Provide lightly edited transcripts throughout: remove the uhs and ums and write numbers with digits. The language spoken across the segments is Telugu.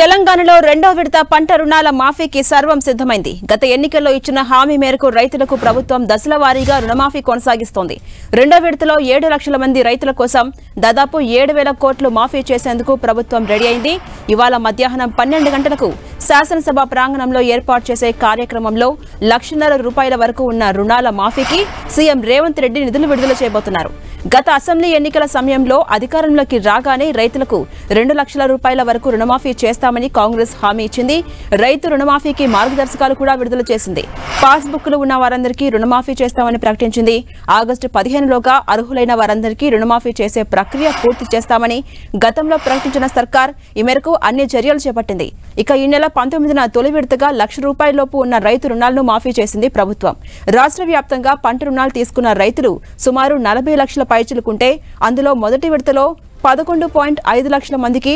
తెలంగాణలో రెండో విడత పంట రుణాల మాఫీకి సర్వం సిద్ధమైంది. గత ఎన్నికల్లో ఇచ్చిన హామీ మేరకు రైతులకు ప్రభుత్వం దశల వారీగా రుణమాఫీ కొనసాగిస్తోంది. రెండో విడతలో 7 లక్షల మంది రైతుల కోసం దాదాపు 7,000 కోట్లు మాఫీ చేసేందుకు ప్రభుత్వం రెడీ అయింది. ఇవాళ మధ్యాహ్నం 12 గంటలకు శాసనసభ ప్రాంగణంలో ఏర్పాటు చేసే కార్యక్రమంలో ₹1,50,000 వరకు ఉన్న రుణాల మాఫీకి సీఎం రేవంత్ రెడ్డి నిధులు విడుదల చేయబోతున్నారు. గత అసెంబ్లీ ఎన్నికల సమయంలో అధికారంలోకి రాగానే రైతులకు ₹2 లక్షల వరకు రుణమాఫీ చేస్తామని కాంగ్రెస్ హామీ ఇచ్చింది. రైతు రుణమాఫీకి మార్గదర్శకాలు కూడా విడుదల చేసింది. పాస్బుక్లు ఉన్న వారందరికీ రుణమాఫీ చేస్తామని ప్రకటించింది. ఆగస్టు 15లోగా అర్హులైన వారందరికీ రుణమాఫీ చేసే ప్రక్రియ పూర్తి చేస్తామని గతంలో ప్రకటించిన సర్కార్ ఈ మేరకు అన్ని చర్యలు చేపట్టింది. ఇక ఈ నెల 19న తొలి విడతగా ₹1,00,000 లోపు ఉన్న రైతు రుణాలను మాఫీ చేసింది ప్రభుత్వం. రాష్ట్ర వ్యాప్తంగా పంట రుణాలు తీసుకున్న రైతులు సుమారు 40 లక్షల పైచిలుకుంటే అందులో మొదటి విడతలో 11.5 లక్షల మందికి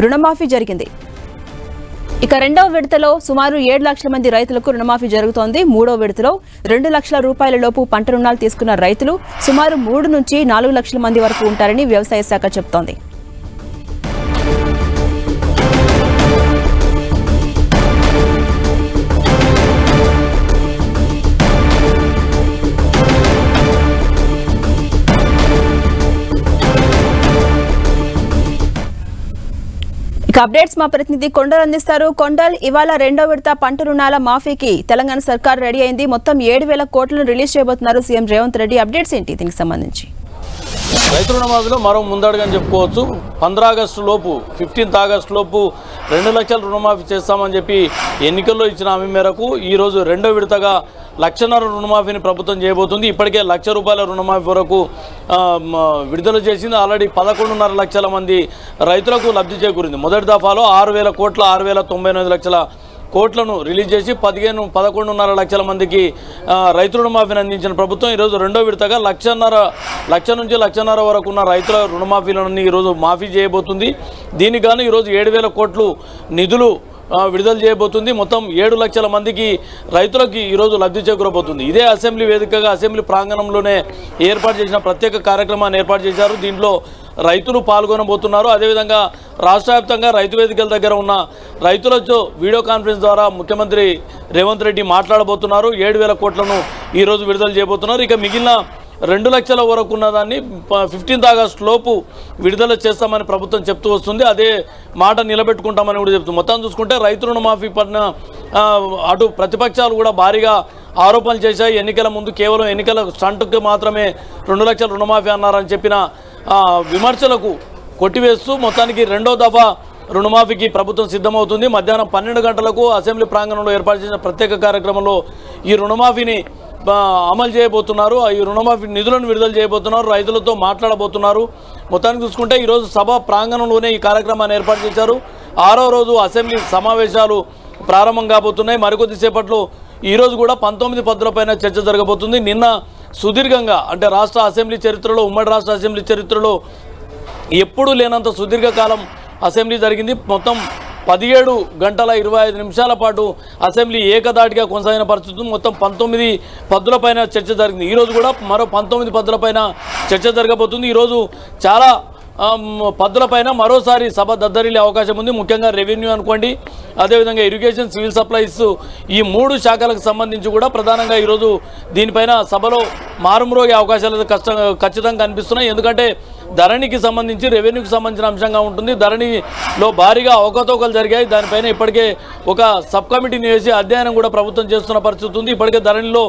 రుణమాఫీ జరిగింది. ఇక రెండవ విడతలో సుమారు 7 లక్షల మంది రైతులకు రుణమాఫీ జరుగుతోంది. మూడో విడతలో ₹2 లక్షల లోపు పంట రుణాలు తీసుకున్న రైతులు సుమారు 3 నుంచి 4 లక్షల మంది వరకు ఉంటారని వ్యవసాయ శాఖ చెబుతోంది. ఇక అప్డేట్స్ మా ప్రతినిధి కొండల్ అందిస్తారు. కొండల్, ఇవాళ రెండో విడత పంట రుణాల మాఫీకి తెలంగాణ సర్కార్ రెడీ అయింది. మొత్తం 7,000 కోట్లను రిలీజ్ చేయబోతున్నారు సీఎం రేవంత్ రెడ్డి. అప్డేట్స్ ఏంటి దీనికి సంబంధించి? రైతు రుణమాఫీలో మరో ముందడుగని చెప్పుకోవచ్చు. 15 ఆగస్టు లోపు 15th ఆగస్టు లోపు 2 లక్షల రుణమాఫీ చేస్తామని చెప్పి ఎన్నికల్లో ఇచ్చిన హామీ మేరకు ఈరోజు రెండో విడతగా ₹1,00,000 రుణమాఫీని ప్రభుత్వం చేయబోతుంది. ఇప్పటికే ₹1,00,000 రుణమాఫీ వరకు విడుదల చేసింది. ఆల్రెడీ 11.5 లక్షల మంది రైతులకు లబ్ధి చేకూరింది. మొదటి దఫాలో 6,000 కోట్ల 6,098 లక్షల కోట్లను రిలీజ్ చేసి 11.5 లక్షల మందికి రైతు రుణమాఫీని అందించిన ప్రభుత్వం ఈరోజు రెండో విడతగా లక్ష నుంచి 1,50,000 వరకు ఉన్న రైతుల రుణమాఫీలను ఈరోజు మాఫీ చేయబోతుంది. దీనికి గాను ఈరోజు 7,000 కోట్లు నిధులు విడుదల చేయబోతుంది. మొత్తం 7 లక్షల మందికి రైతులకి ఈరోజు లబ్ధి చేకూరబోతుంది. ఇదే అసెంబ్లీ వేదికగా అసెంబ్లీ ప్రాంగణంలోనే ఏర్పాటు చేసిన ప్రత్యేక కార్యక్రమాన్ని ఏర్పాటు చేశారు. దీంట్లో రైతులు పాల్గొనబోతున్నారు. అదేవిధంగా రాష్ట్ర వ్యాప్తంగా రైతు వేదికల దగ్గర ఉన్న రైతులతో వీడియో కాన్ఫరెన్స్ ద్వారా ముఖ్యమంత్రి రేవంత్ రెడ్డి మాట్లాడబోతున్నారు. 7,000 కోట్లను ఈరోజు విడుదల చేయబోతున్నారు. ఇక మిగిలిన 2 లక్షల వరకు ఉన్నదాన్ని 15th ఆగస్టు లోపు విడుదల చేస్తామని ప్రభుత్వం చెప్తూ వస్తుంది. అదే మాట నిలబెట్టుకుంటామని కూడా చెప్తుంది. మొత్తం చూసుకుంటే రైతు రుణమాఫీ పట్ల అటు ప్రతిపక్షాలు కూడా భారీగా ఆరోపణలు చేశాయి. ఎన్నికల ముందు కేవలం ఎన్నికల స్టంట్కి మాత్రమే 2 లక్షల రుణమాఫీ అన్నారని చెప్పిన విమర్శలకు కొట్టివేస్తూ మొత్తానికి రెండో దఫా రుణమాఫీకి ప్రభుత్వం సిద్ధమవుతుంది. మధ్యాహ్నం 12 గంటలకు అసెంబ్లీ ప్రాంగణంలో ఏర్పాటు చేసిన ప్రత్యేక కార్యక్రమంలో ఈ రుణమాఫీని అమలు చేయబోతున్నారు. ఈ రుణమాఫీ నిధులను విడుదల చేయబోతున్నారు. రైతులతో మాట్లాడబోతున్నారు. మొత్తానికి చూసుకుంటే ఈరోజు సభ ప్రాంగణంలోనే ఈ కార్యక్రమాన్ని ఏర్పాటు చేశారు. 6వ రోజు అసెంబ్లీ సమావేశాలు ప్రారంభం కాబోతున్నాయి. మరికొద్దిసేపట్లో ఈరోజు కూడా 19 పద్ధతులపైన చర్చ జరగబోతుంది. నిన్న సుదీర్ఘంగా అంటే రాష్ట్ర అసెంబ్లీ చరిత్రలో ఉమ్మడి రాష్ట్ర అసెంబ్లీ చరిత్రలో ఎప్పుడూ లేనంత సుదీర్ఘకాలం అసెంబ్లీ జరిగింది. మొత్తం 17 గంటల 25 నిమిషాల పాటు అసెంబ్లీ ఏకదాటిగా కొనసాగిన పరిస్థితి. మొత్తం 19 పద్ధతులపైన చర్చ జరిగింది. ఈరోజు కూడా మరో 19 పద్ధతులపైన చర్చ జరగబోతుంది. ఈరోజు చాలా పద్ధతులపైన మరోసారి సభ దద్దరిల్లే అవకాశం ఉంది. ముఖ్యంగా రెవెన్యూ అనుకోండి, అదేవిధంగా ఇరిగేషన్, సివిల్ సప్లైస్, ఈ 3 శాఖలకు సంబంధించి కూడా ప్రధానంగా ఈరోజు దీనిపైన సభలో మారుమ్రోగే అవకాశాలు ఖచ్చితంగా కనిపిస్తున్నాయి. ఎందుకంటే ధరణికి సంబంధించి రెవెన్యూకి సంబంధించిన అంశంగా ఉంటుంది. ధరణిలో భారీగా అవకతవకలు జరిగాయి. దానిపైన ఇప్పటికే ఒక సబ్ కమిటీని వేసి అధ్యయనం కూడా ప్రభుత్వం చేస్తున్న పరిస్థితి ఉంది. ఇప్పటికే ధరణిలో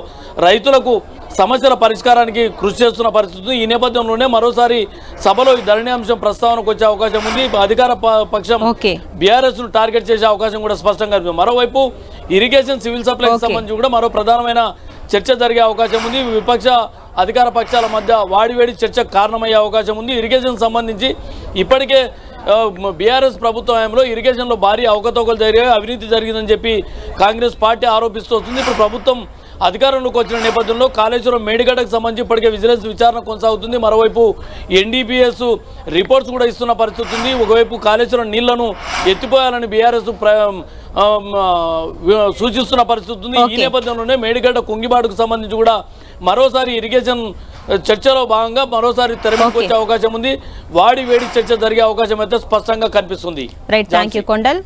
రైతులకు సమస్యల పరిష్కారానికి కృషి చేస్తున్న పరిస్థితి. ఈ నేపథ్యంలోనే మరోసారి సభలో ఈ ధరణి అంశం ప్రస్తావనకు వచ్చే అవకాశం ఉంది. అధికార పక్షం బీఆర్ఎస్ ను టార్గెట్ చేసే అవకాశం కూడా స్పష్టంగా కనిపిస్తుంది. మరోవైపు ఇరిగేషన్, సివిల్ సప్లైకి సంబంధించి కూడా మరో ప్రధానమైన చర్చ జరిగే అవకాశం ఉంది. విపక్ష అధికార పక్షాల మధ్య వాడివేడి చర్చకు కారణమయ్యే అవకాశం ఉంది. ఇరిగేషన్ సంబంధించి ఇప్పటికే బీఆర్ఎస్ ప్రభుత్వ హయాంలో ఇరిగేషన్లో భారీ అవకతవకలు జరిగాయి, అవినీతి జరిగిందని చెప్పి కాంగ్రెస్ పార్టీ ఆరోపిస్తూ వస్తుంది. ఇప్పుడు ప్రభుత్వం అధికారంలోకి వచ్చిన నేపథ్యంలో కాళేశ్వరం మేడిగడ్డకు సంబంధించి ఇప్పటికే విజిలెన్స్ విచారణ కొనసాగుతుంది. మరోవైపు ఎన్డీపీఎస్ రిపోర్ట్స్ కూడా ఇస్తున్న పరిస్థితి ఉంది. ఒకవైపు కాళేశ్వరం నీళ్లను ఎత్తిపోయాలని బీఆర్ఎస్ సూచిస్తున్న పరిస్థితి ఉంది. ఈ నేపథ్యంలోనే మేడిగడ్డ కుంగిబాటుకు సంబంధించి కూడా మరోసారి ఇరిగేషన్ చర్చలో భాగంగా మరోసారి తెరమీదకు వచ్చే అవకాశం ఉంది. వాడి వేడి చర్చ జరిగే అవకాశం అయితే స్పష్టంగా కనిపిస్తుంది. Right, thank you Kondal.